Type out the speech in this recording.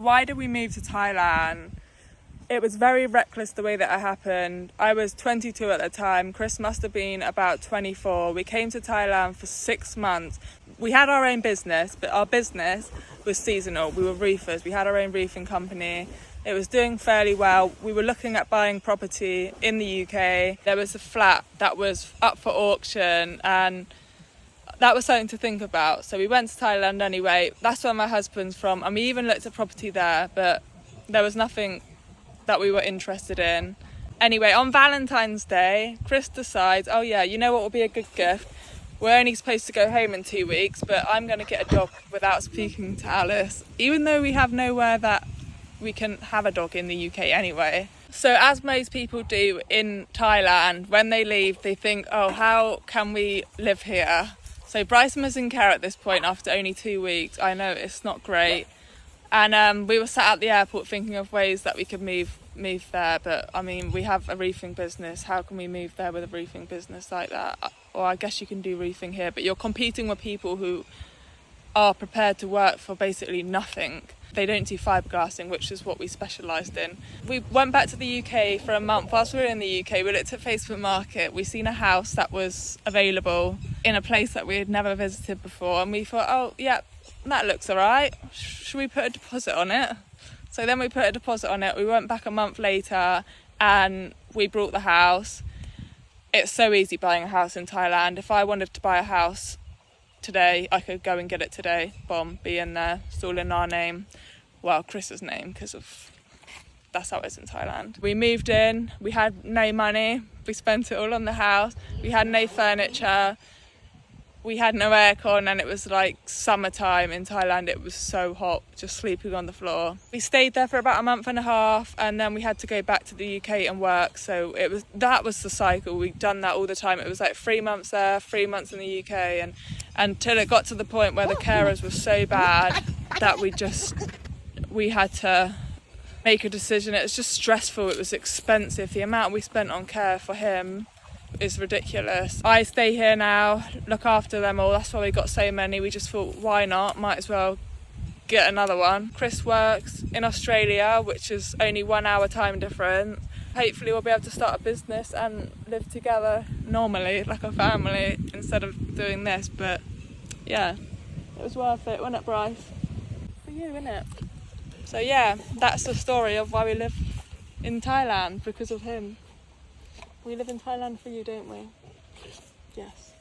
Why did we move to Thailand? It was very reckless the way that it happened. I was 22 at the time. Chris must have been about 24. We came to Thailand for 6 months. We had our own business, but our business was seasonal. We were roofers. We had our own roofing company. It was doing fairly well. We were looking at buying property in the UK. There was a flat that was up for auction, and that was something to think about. So we went to Thailand anyway. That's where my husband's from. And we even looked at property there, but there was nothing that we were interested in. Anyway, on Valentine's Day, Chris decides, oh yeah, you know what will be a good gift? We're only supposed to go home in 2 weeks, but I'm going to get a dog without speaking to Alice, even though we have nowhere that we can have a dog in the UK anyway. So as most people do in Thailand, when they leave, they think, oh, how can we live here? So Bryson was in care at this point after only 2 weeks. I know it's not great. And we were sat at the airport thinking of ways that we could move there. But I mean, we have a roofing business. How can we move there with a roofing business like that? Or I guess you can do roofing here, but you're competing with people who are prepared to work for basically nothing. They don't do fiberglassing, which is what we specialised in. We went back to the UK for a month. Whilst we were in the UK, we looked at Facebook Market. We seen a house that was available in a place that we had never visited before. And we thought, oh, yeah, that looks all right. Should we put a deposit on it? So then we put a deposit on it. We went back a month later and we bought the house. It's so easy buying a house in Thailand. If I wanted to buy a house today, I could go and get it today. Boom, be in there. It's all in our name. Well, Chris's name, because of that's how it is in Thailand. We moved in. We had no money. We spent it all on the house. We had no furniture. We had no aircon, and it was like summertime in Thailand. It was so hot, just sleeping on the floor. We stayed there for about a month and a half, and then we had to go back to the UK and work. So that was the cycle. We'd done that all the time. It was like 3 months there, 3 months in the UK, and until it got to the point where the carers were so bad that we had to make a decision. It was just stressful. It was expensive. The amount we spent on care for him is ridiculous. I stay here now, look after them all. That's why we got so many. We just thought, why not? Might as well get another one. Chris works in Australia, which is only 1 hour time difference. Hopefully we'll be able to start a business and live together normally, like a family, instead of doing this. But yeah, it was worth it, wasn't it, Bryce? For you, innit? So yeah, that's the story of why we live in Thailand, because of him. We live in Thailand for you, don't we? Yes.